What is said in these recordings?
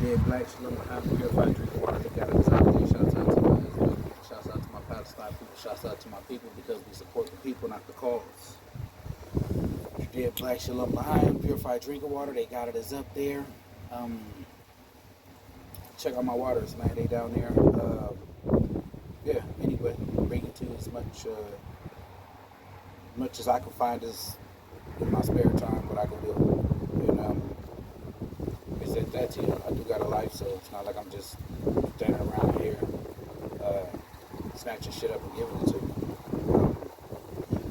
Dead black, Shalom L'Chaim, purified drinking water. They got us out there. Shouts out to my Israeli people. Shouts out to my Palestine people. Shouts out to my people because we support the people, not the cause. Dead black, Shalom L'Chaim, purified drinking water. They got us up there. Check out my waters, man. They down there. Yeah. Anyway, bring it to as much as I can find is in my spare time, what I can do. And said that to you. I do got a life, so it's not like I'm just standing around here snatching shit up and giving it to you.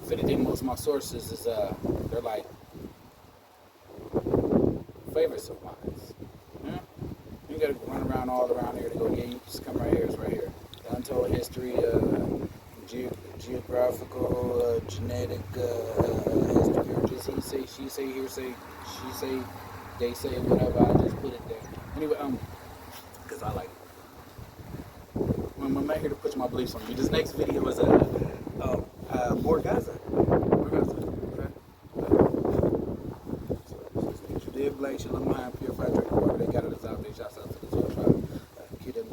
If anything, most of my sources is they're like favorites of mine. Yeah? You gotta run around all around here to go get. You just come right here. It's right here. The untold history, geographical, genetic history, or just he say, she say, here say, she say. They say whatever, I just put it there. Anyway, because I like it. I'm not here to push my beliefs on you. This next video is more Gaza. More Gaza, okay? So, Judea, Blake, Shalom L'Chaim, purified drinking water. They got it out there. Shouts out to the 12 tribe. Keep them.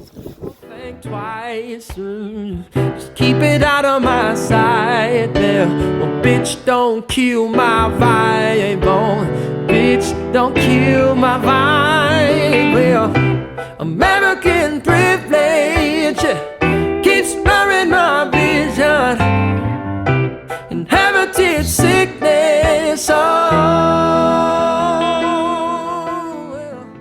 Think twice, just keep it out of my sight there. Well, bitch, don't kill my vibe, oh. Bitch, don't kill my vibe. Well, American privilege keeps blurring my vision. Inherited sickness,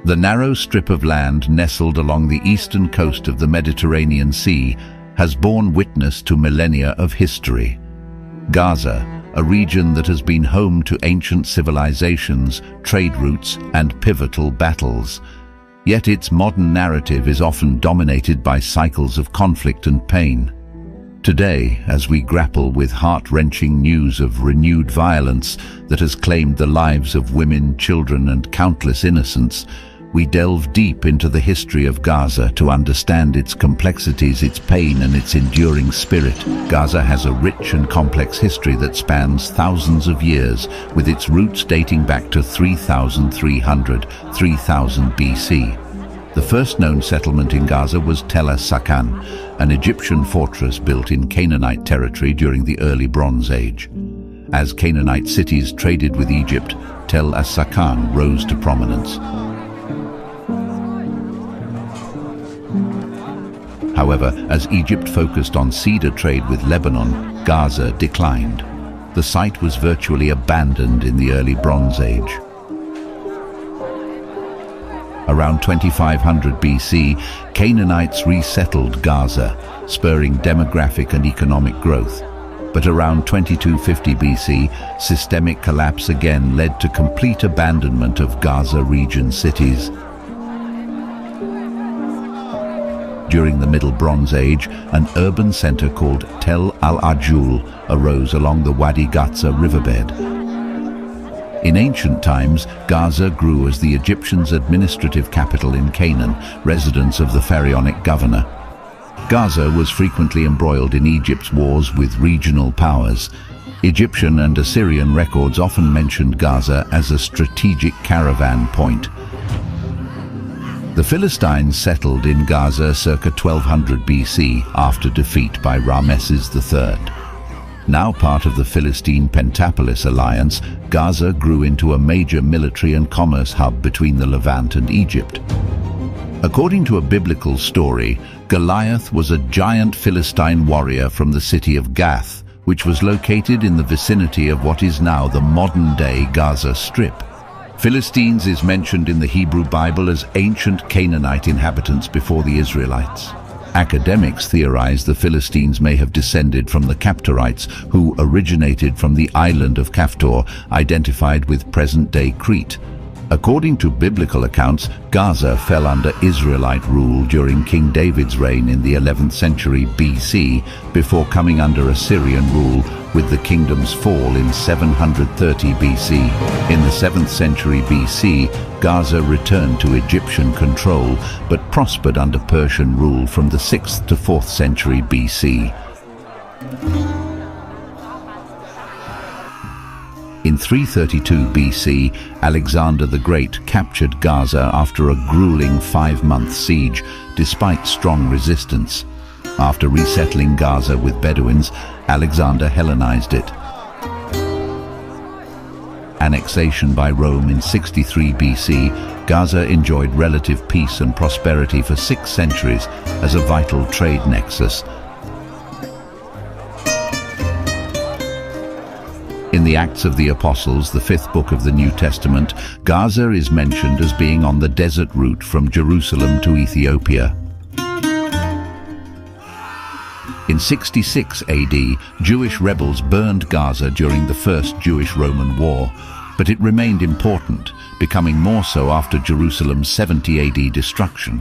The narrow strip of land nestled along the eastern coast of the Mediterranean Sea has borne witness to millennia of history. Gaza, a region that has been home to ancient civilizations, trade routes, and pivotal battles. Yet its modern narrative is often dominated by cycles of conflict and pain. Today, as we grapple with heart-wrenching news of renewed violence that has claimed the lives of women, children, and countless innocents, we delve deep into the history of Gaza to understand its complexities, its pain, and its enduring spirit. Gaza has a rich and complex history that spans thousands of years, with its roots dating back to 3000 BC. The first known settlement in Gaza was Tel as-Sakan, an Egyptian fortress built in Canaanite territory during the early Bronze Age. As Canaanite cities traded with Egypt, Tel as-Sakan rose to prominence. However, as Egypt focused on cedar trade with Lebanon, Gaza declined. The site was virtually abandoned in the early Bronze Age. Around 2500 BC, Canaanites resettled Gaza, spurring demographic and economic growth. But around 2250 BC, systemic collapse again led to complete abandonment of Gaza region cities. During the Middle Bronze Age, an urban center called Tel al-Ajul arose along the Wadi Gaza riverbed. In ancient times, Gaza grew as the Egyptians' administrative capital in Canaan, residence of the pharaonic governor. Gaza was frequently embroiled in Egypt's wars with regional powers. Egyptian and Assyrian records often mentioned Gaza as a strategic caravan point. The Philistines settled in Gaza circa 1200 BC after defeat by Rameses III. Now part of the Philistine Pentapolis alliance, Gaza grew into a major military and commerce hub between the Levant and Egypt. According to a biblical story, Goliath was a giant Philistine warrior from the city of Gath, which was located in the vicinity of what is now the modern-day Gaza Strip. Philistines is mentioned in the Hebrew Bible as ancient Canaanite inhabitants before the Israelites. Academics theorize the Philistines may have descended from the Captorites, who originated from the island of Kaftor, identified with present-day Crete. According to biblical accounts, Gaza fell under Israelite rule during King David's reign in the 11th century BC, before coming under Assyrian rule with the kingdom's fall in 730 BC. In the 7th century BC, Gaza returned to Egyptian control, but prospered under Persian rule from the 6th to 4th century BC. In 332 BC, Alexander the Great captured Gaza after a grueling 5-month siege, despite strong resistance. After resettling Gaza with Bedouins, Alexander Hellenized it. Annexation by Rome in 63 BC, Gaza enjoyed relative peace and prosperity for 6 centuries as a vital trade nexus. In the Acts of the Apostles, the 5th book of the New Testament, Gaza is mentioned as being on the desert route from Jerusalem to Ethiopia. In 66 AD, Jewish rebels burned Gaza during the First Jewish-Roman War, but it remained important, becoming more so after Jerusalem's 70 AD destruction.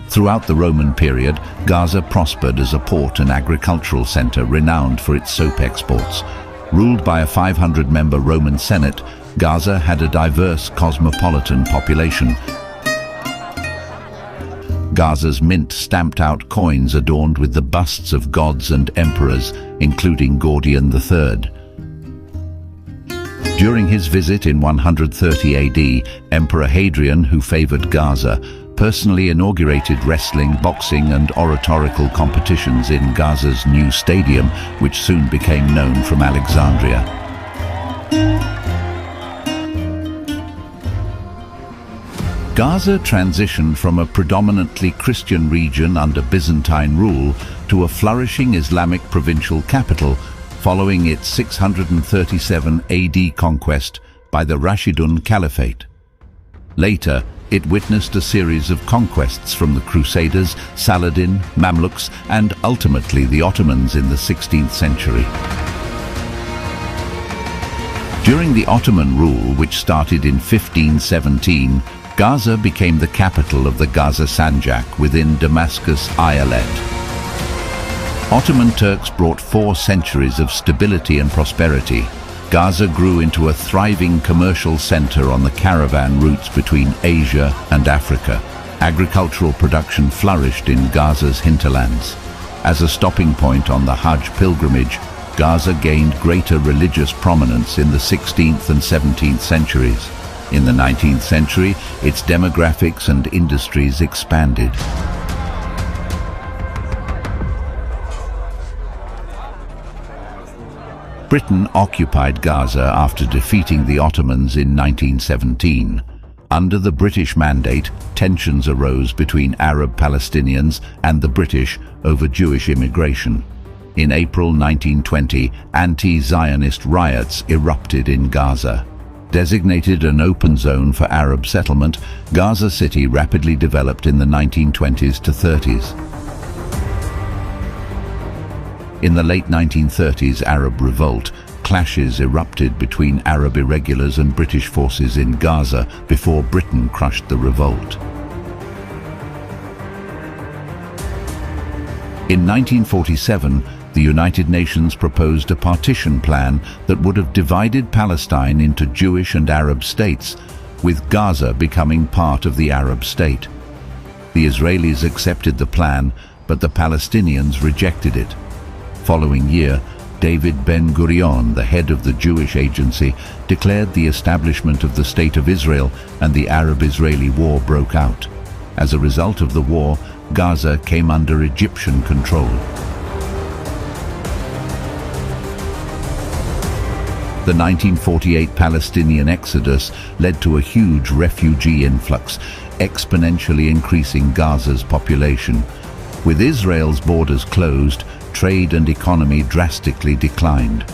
Throughout the Roman period, Gaza prospered as a port and agricultural center renowned for its soap exports. Ruled by a 500-member Roman Senate, Gaza had a diverse cosmopolitan population. Gaza's mint stamped out coins adorned with the busts of gods and emperors, including Gordian III. During his visit in 130 AD, Emperor Hadrian, who favored Gaza, personally inaugurated wrestling, boxing and oratorical competitions in Gaza's new stadium, which soon became known from Alexandria. Gaza transitioned from a predominantly Christian region under Byzantine rule to a flourishing Islamic provincial capital following its 637 AD conquest by the Rashidun Caliphate. Later, it witnessed a series of conquests from the Crusaders, Saladin, Mamluks, and ultimately the Ottomans in the 16th century. During the Ottoman rule, which started in 1517, Gaza became the capital of the Gaza Sanjak within Damascus Eyalet. Ottoman Turks brought 4 centuries of stability and prosperity. Gaza grew into a thriving commercial center on the caravan routes between Asia and Africa. Agricultural production flourished in Gaza's hinterlands. As a stopping point on the Hajj pilgrimage, Gaza gained greater religious prominence in the 16th and 17th centuries. In the 19th century, its demographics and industries expanded. Britain occupied Gaza after defeating the Ottomans in 1917. Under the British mandate, tensions arose between Arab Palestinians and the British over Jewish immigration. In April 1920, anti-Zionist riots erupted in Gaza. Designated an open zone for Arab settlement, Gaza City rapidly developed in the 1920s to 30s. In the late 1930s Arab revolt, clashes erupted between Arab irregulars and British forces in Gaza before Britain crushed the revolt. In 1947, the United Nations proposed a partition plan that would have divided Palestine into Jewish and Arab states, with Gaza becoming part of the Arab state. The Israelis accepted the plan, but the Palestinians rejected it. Following year, David Ben-Gurion, the head of the Jewish Agency, declared the establishment of the State of Israel, and the Arab-Israeli War broke out. As a result of the war, Gaza came under Egyptian control. The 1948 Palestinian exodus led to a huge refugee influx, exponentially increasing Gaza's population. With Israel's borders closed, trade and economy drastically declined.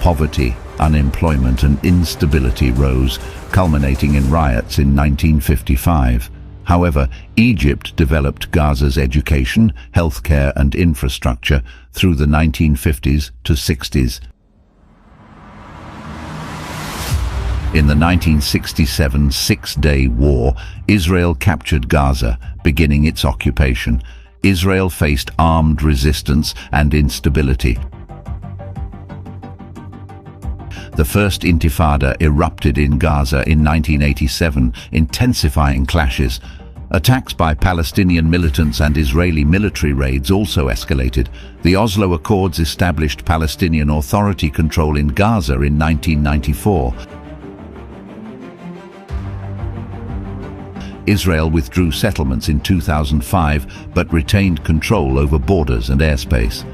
Poverty, unemployment and instability rose, culminating in riots in 1955. However, Egypt developed Gaza's education, healthcare and infrastructure through the 1950s to 60s. In the 1967 Six-Day War, Israel captured Gaza, beginning its occupation. Israel faced armed resistance and instability. The First Intifada erupted in Gaza in 1987, intensifying clashes. Attacks by Palestinian militants and Israeli military raids also escalated. The Oslo Accords established Palestinian Authority control in Gaza in 1994. Israel withdrew settlements in 2005 but retained control over borders and airspace.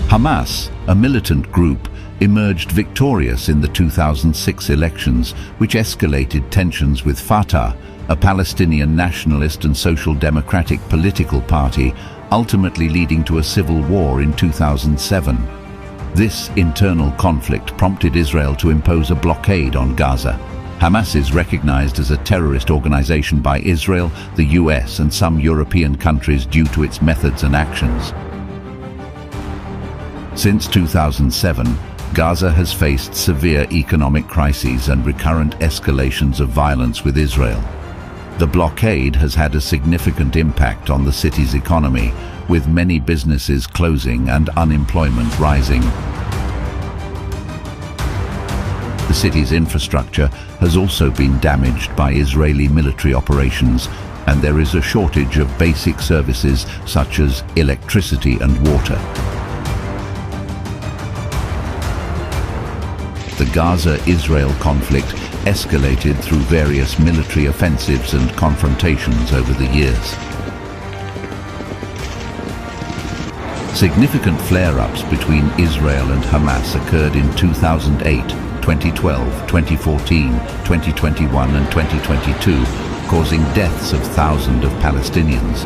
Hamas, a militant group, emerged victorious in the 2006 elections, which escalated tensions with Fatah, a Palestinian nationalist and social democratic political party, ultimately leading to a civil war in 2007. This internal conflict prompted Israel to impose a blockade on Gaza. Hamas is recognized as a terrorist organization by Israel, the US, and some European countries due to its methods and actions. Since 2007, Gaza has faced severe economic crises and recurrent escalations of violence with Israel. The blockade has had a significant impact on the city's economy, with many businesses closing and unemployment rising. The city's infrastructure has also been damaged by Israeli military operations, and there is a shortage of basic services such as electricity and water. The Gaza-Israel conflict escalated through various military offensives and confrontations over the years. Significant flare-ups between Israel and Hamas occurred in 2008, 2012, 2014, 2021 and 2022, causing deaths of thousands of Palestinians.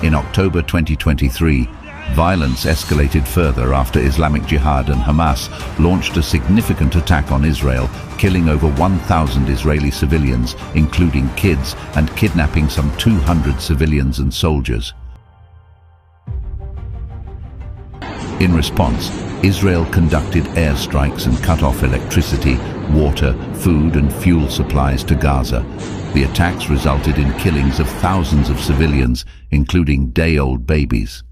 In October 2023, violence escalated further after Islamic Jihad and Hamas launched a significant attack on Israel, killing over 1,000 Israeli civilians, including kids, and kidnapping some 200 civilians and soldiers. In response, Israel conducted airstrikes and cut off electricity, water, food and fuel supplies to Gaza. The attacks resulted in killings of thousands of civilians, including day-old babies.